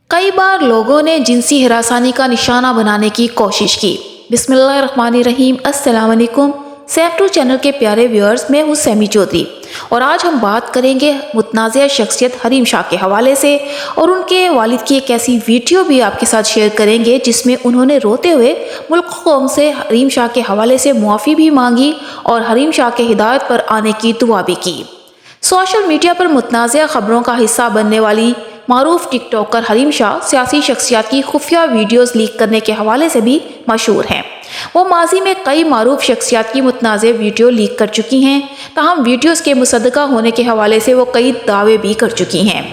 कई बार लोगों ने जिनसी हरासानी का निशाना बनाने की कोशिश की। बिस्मिल्लाहिर्रहमानिर्रहीम, अस्सलाम वालेकुम। सैफ टू चैनल के प्यारे व्यूअर्स, मैं हूँ सैमी चौधरी और आज हम बात करेंगे मुतनाज़िया शख्सियत हरीम शाह के हवाले से और उनके वालिद की एक ऐसी वीडियो भी आपके साथ शेयर करेंगे जिसमें उन्होंने रोते हुए मुल्क कौम से हरीम शाह के हवाले से मुआफ़ी भी मांगी और हरीम शाह के हिदायत पर आने की दुआ भी की। सोशल मीडिया पर मुतनाज़िया खबरों का हिस्सा बनने वाली मारूफ टिकटॉकर हरीम शाह सियासी शख्सियत की खुफिया वीडियोस लीक करने के हवाले से भी मशहूर हैं। वो माजी में कई मारूफ शख्सियत की मुतनाज़िया वीडियो लीक कर चुकी हैं, ताहम वीडियोस के मुसद्दका होने के हवाले से वो कई दावे भी कर चुकी हैं।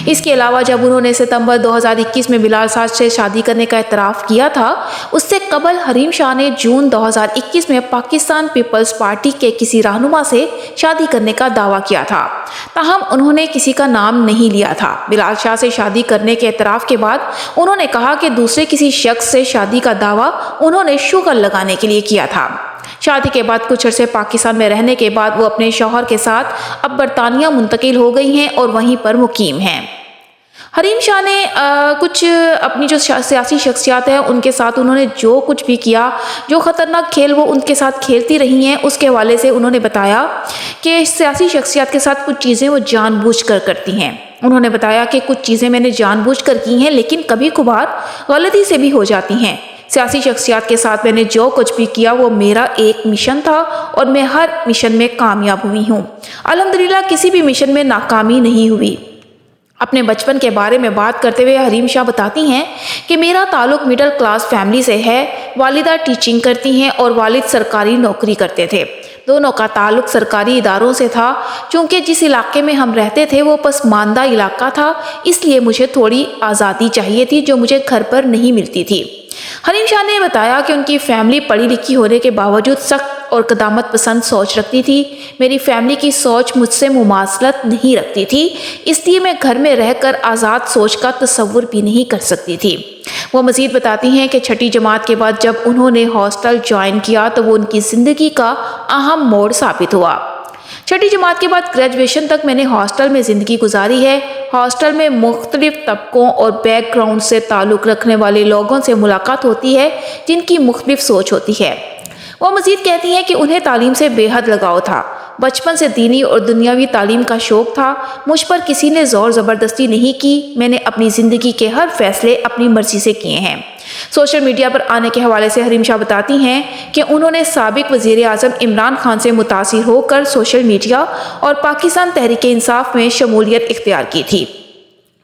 इसके अलावा जब उन्होंने सितंबर 2021 में बिलाल साद से शादी करने का इतराफ़ किया था, उससे कबल हरीम शाह ने जून 2021 में पाकिस्तान पीपल्स पार्टी के किसी रहनुमा से शादी करने का दावा किया था, ताहम उन्होंने किसी का नाम नहीं लिया था। बिलाल शाह से शादी करने के इतराफ़ के बाद उन्होंने कहा कि दूसरे किसी शख्स से शादी का दावा उन्होंने शुगर लगाने के लिए किया था। शादी के बाद कुछ अरसे पाकिस्तान में रहने के बाद वो अपने शौहर के साथ अब बरतानिया मुंतकिल हो गई हैं और वहीं पर मुकीम हैं। हरीम शाह ने कुछ अपनी जो सियासी शख्सियत है उनके साथ उन्होंने जो कुछ भी किया, जो ख़तरनाक खेल वो उनके साथ खेलती रही हैं, उसके हवाले से उन्होंने बताया कि सियासी शख्सियत के साथ कुछ चीज़ें वो जानबूझकर करती हैं। उन्होंने बताया कि कुछ चीज़ें मैंने जानबूझकर की हैं, लेकिन कभी कभार गलती से भी हो जाती हैं। सियासी शख्सियत के साथ मैंने जो कुछ भी किया वो मेरा एक मिशन था और मैं हर मिशन में कामयाब हुई हूँ। अल्हम्दुलिल्लाह किसी भी मिशन में नाकामी नहीं हुई। अपने बचपन के बारे में बात करते हुए हरीम शाह बताती हैं कि मेरा ताल्लुक़ मिडिल क्लास फैमिली से है। वालिदा टीचिंग करती हैं और वालिद सरकारी नौकरी करते थे। दोनों का ताल्लुक़ सरकारी इदारों से था। चूँकि जिस इलाके में हम रहते थे वो पसमानदा इलाका था, इसलिए मुझे थोड़ी आज़ादी चाहिए थी जो मुझे घर पर नहीं मिलती थी। हरीम शाह ने बताया कि उनकी फैमिली पढ़ी लिखी होने के बावजूद सख्त और क़दामत पसंद सोच रखती थी। मेरी फैमिली की सोच मुझसे मुमासलत नहीं रखती थी, इसलिए मैं घर में रहकर आज़ाद सोच का तसव्वुर भी नहीं कर सकती थी। वो मज़ीद बताती हैं कि छठी जमात के बाद जब उन्होंने हॉस्टल ज्वाइन किया तो वो उनकी ज़िंदगी का अहम मोड़ साबित हुआ। छठी जमात के बाद ग्रेजुएशन तक मैंने हॉस्टल में ज़िंदगी गुजारी है। हॉस्टल में मुख्तलिफ़ तबकों और बैकग्राउंड से ताल्लुक़ रखने वाले लोगों से मुलाकात होती है जिनकी मुख्तलिफ़ सोच होती है। वो मज़ीद कहती हैं कि उन्हें तालीम से बेहद लगाव था। बचपन से दीनी और दुनियावी तालीम का शौक़ था। मुझ पर किसी ने ज़ोर ज़बरदस्ती नहीं की। मैंने अपनी ज़िंदगी के हर फैसले अपनी मर्ज़ी से किए हैं। सोशल मीडिया पर आने के हवाले से हरीम शाह बताती हैं कि उन्होंने साबिक वज़ीर आज़म इमरान खान से मुतासिर होकर सोशल मीडिया और पाकिस्तान तहरीक इंसाफ में शमूलियत इख्तियार की थी।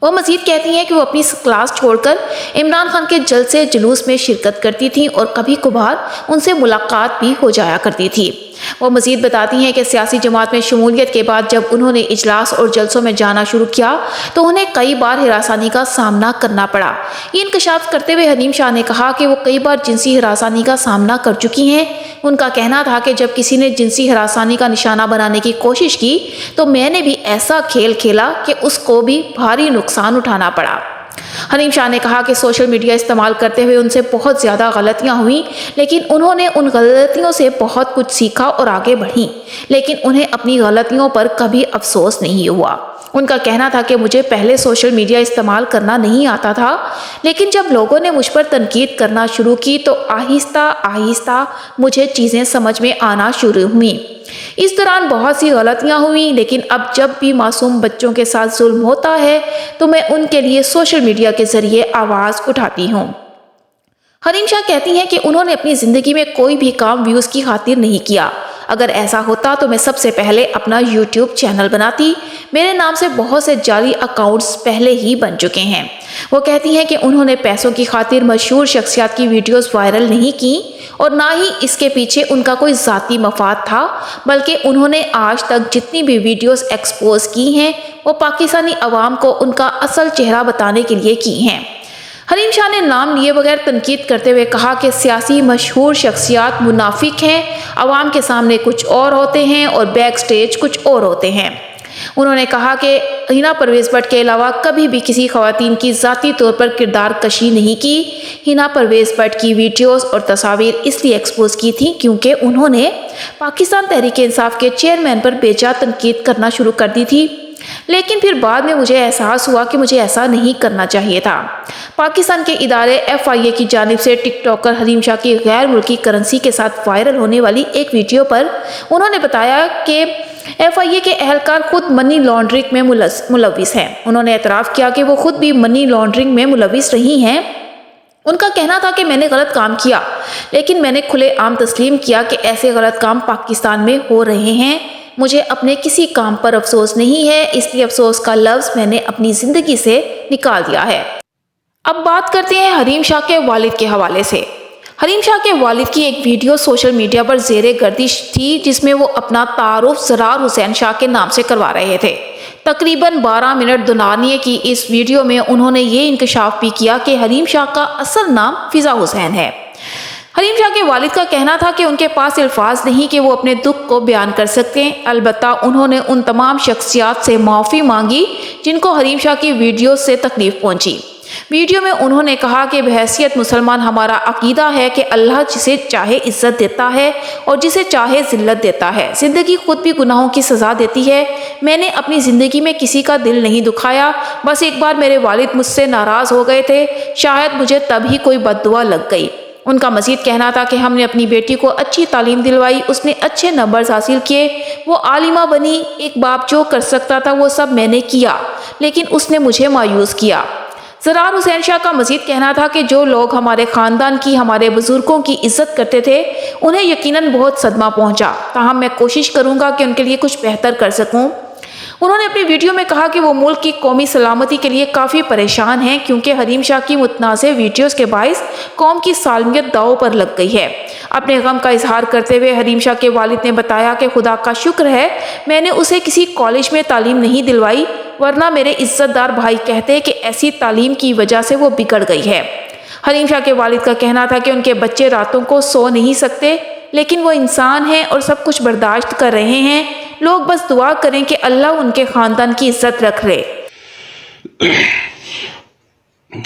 वो मज़ीद कहती हैं कि वो अपनी क्लास छोड़कर इमरान खान के जलसे जुलूस में शिरकत करती थीं और कभी कभार उनसे मुलाकात भी हो जाया करती थी। वो मज़ीद बताती हैं कि सियासी जमात में शमूलियत के बाद जब उन्होंने इजलास और जलसों में जाना शुरू किया तो उन्हें कई बार हिरासानी का सामना करना पड़ा। ये इंकशाफ करते हुए हरीम शाह ने कहा कि वो कई बार जिनसी हिरासानी का सामना कर चुकी हैं। उनका कहना था कि जब किसी ने जिनसी हिरासानी का निशाना बनाने की कोशिश की तो मैंने भी ऐसा खेल खेला कि उसको भी भारी नुकसान उठाना पड़ा। हरीम शाह ने कहा कि सोशल मीडिया इस्तेमाल करते हुए उनसे बहुत ज़्यादा गलतियां हुई, लेकिन उन्होंने उन गलतियों से बहुत कुछ सीखा और आगे बढ़ी, लेकिन उन्हें अपनी गलतियों पर कभी अफसोस नहीं हुआ। उनका कहना था कि मुझे पहले सोशल मीडिया इस्तेमाल करना नहीं आता था, लेकिन जब लोगों ने मुझ पर तनकीद करना शुरू की तो आहिस्ता आहिस्ता मुझे चीज़ें समझ में आना शुरू हुई। इस दौरान बहुत सी गलतियां हुई, लेकिन अब जब भी मासूम बच्चों के साथ जुल्म होता है तो मैं उनके लिए सोशल मीडिया के ज़रिए आवाज़ उठाती हूँ। हरीम शाह कहती हैं कि उन्होंने अपनी ज़िंदगी में कोई भी काम व्यूज़ की खातिर नहीं किया। अगर ऐसा होता तो मैं सबसे पहले अपना यूट्यूब चैनल बनाती। मेरे नाम से बहुत से जाली अकाउंट्स पहले ही बन चुके हैं। वो कहती हैं कि उन्होंने पैसों की खातिर मशहूर शख्सियत की वीडियोस वायरल नहीं की और ना ही इसके पीछे उनका कोई ज़ाती मफाद था, बल्कि उन्होंने आज तक जितनी भी वीडियोस एक्सपोज की हैं वो पाकिस्तानी अवाम को उनका असल चेहरा बताने के लिए की हैं। हरीम शाह ने नाम लिए बगैर तनकीद करते हुए कहा कि सियासी मशहूर शख्सियत मुनाफिक हैं, अवाम के सामने कुछ और होते हैं और बैक स्टेज कुछ और होते हैं। उन्होंने कहा कि हिना परवेज़ भट्ट के अलावा कभी भी किसी ख़वातीन की ज़ाती तौर पर किरदार कशी नहीं की। हिना परवेज़ भट्ट की वीडियोस और तस्वीर इसलिए एक्सपोज की थी क्योंकि उन्होंने पाकिस्तान तहरीक इंसाफ के चेयरमैन पर बेजा तनकीद करना शुरू कर दी थी। لیکن پھر بعد میں مجھے احساس ہوا کہ مجھے ایسا نہیں کرنا چاہیے تھا۔ پاکستان کے ادارے FIA کی جانب سے ٹک ٹاکر حریم شاہ کی غیر ملکی کرنسی کے ساتھ وائرل ہونے والی ایک ویڈیو پر انہوں نے بتایا کہ FIA کے اہلکار خود منی لانڈرنگ میں ملوث ہیں۔ انہوں نے اعتراف کیا کہ وہ خود بھی منی لانڈرنگ میں ملوث رہی ہیں۔ ان کا کہنا تھا کہ میں نے غلط کام کیا، لیکن میں نے کھلے عام تسلیم کیا کہ ایسے غلط کام پاکستان میں ہو رہے ہیں۔ مجھے اپنے کسی کام پر افسوس نہیں ہے، اس لیے افسوس کا لفظ میں نے اپنی زندگی سے نکال دیا ہے۔ اب بات کرتے ہیں حریم شاہ کے والد کے حوالے سے۔ حریم شاہ کے والد کی ایک ویڈیو سوشل میڈیا پر زیر گردش تھی، جس میں وہ اپنا تعارف زرار حسین شاہ کے نام سے کروا رہے تھے۔ تقریباً 12 منٹ دنانیے کی اس ویڈیو میں انہوں نے یہ انکشاف بھی کیا کہ حریم شاہ کا اصل نام فضا حسین ہے۔ حریم شاہ کے والد کا کہنا تھا کہ ان کے پاس الفاظ نہیں کہ وہ اپنے دکھ کو بیان کر سکتے، البتہ انہوں نے ان تمام شخصیات سے معافی مانگی جن کو حریم شاہ کی ویڈیو سے تکلیف پہنچی۔ ویڈیو میں انہوں نے کہا کہ بحیثیت مسلمان ہمارا عقیدہ ہے کہ اللہ جسے چاہے عزت دیتا ہے اور جسے چاہے ذلت دیتا ہے۔ زندگی خود بھی گناہوں کی سزا دیتی ہے۔ میں نے اپنی زندگی میں کسی کا دل نہیں دکھایا، بس ایک بار میرے والد مجھ سے ناراض ہو گئے تھے، شاید مجھے تب ہی کوئی بد دعا لگ گئی۔ ان کا مزید کہنا تھا کہ ہم نے اپنی بیٹی کو اچھی تعلیم دلوائی، اس نے اچھے نمبرز حاصل کیے، وہ عالمہ بنی۔ ایک باپ جو کر سکتا تھا وہ سب میں نے کیا، لیکن اس نے مجھے مایوس کیا۔ زرار حسین شاہ کا مزید کہنا تھا کہ جو لوگ ہمارے خاندان کی، ہمارے بزرگوں کی عزت کرتے تھے، انہیں یقیناً بہت صدمہ پہنچا، تاہم میں کوشش کروں گا کہ ان کے لیے کچھ بہتر کر سکوں۔ انہوں نے اپنی ویڈیو میں کہا کہ وہ ملک کی قومی سلامتی کے لیے کافی پریشان ہیں، کیونکہ حریم شاہ کی متنازع ویڈیوز کے باعث قوم کی سالمیت داؤ پر لگ گئی ہے۔ اپنے غم کا اظہار کرتے ہوئے حریم شاہ کے والد نے بتایا کہ خدا کا شکر ہے میں نے اسے کسی کالج میں تعلیم نہیں دلوائی، ورنہ میرے عزت دار بھائی کہتے کہ ایسی تعلیم کی وجہ سے وہ بگڑ گئی ہے۔ حریم شاہ کے والد کا کہنا تھا کہ ان کے بچے راتوں کو سو نہیں سکتے، لیکن وہ انسان ہیں اور سب کچھ برداشت کر رہے ہیں۔ لوگ بس دعا کریں کہ اللہ ان کے خاندان کی عزت رکھ لے۔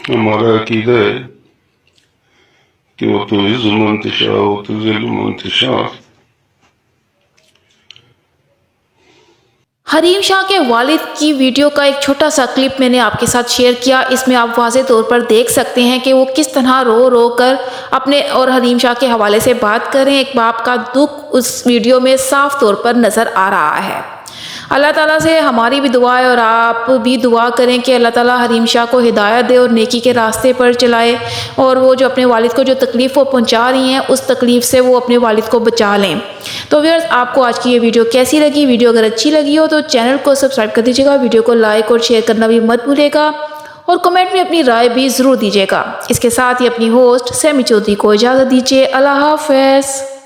ہمارا عقیدہ ہے کہ وہ تو عز من تشاء و تذل من تشاء۔ حریم شاہ کے والد کی ویڈیو کا ایک چھوٹا سا کلپ میں نے آپ کے ساتھ شیئر کیا۔ اس میں آپ واضح طور پر دیکھ سکتے ہیں کہ وہ کس طرح رو رو کر اپنے اور حریم شاہ کے حوالے سے بات کر رہے ہیں۔ ایک باپ کا دکھ اس ویڈیو میں صاف طور پر نظر آ رہا ہے۔ اللہ تعالیٰ سے ہماری بھی دعا ہے اور آپ بھی دعا کریں کہ اللہ تعالیٰ حریم شاہ کو ہدایت دے اور نیکی کے راستے پر چلائے، اور وہ جو اپنے والد کو جو تکلیف وہ پہنچا رہی ہیں اس تکلیف سے وہ اپنے والد کو بچا لیں۔ تو ویورز، آپ کو آج کی یہ ویڈیو کیسی لگی؟ ویڈیو اگر اچھی لگی ہو تو چینل کو سبسکرائب کر دیجیے گا، ویڈیو کو لائک اور شیئر کرنا بھی مت بھولے گا، اور کمنٹ میں اپنی رائے بھی ضرور دیجیے گا۔ اس کے ساتھ ہی اپنی ہوسٹ سیمی چودھری کو اجازت دیجیے۔ اللہ حافظ۔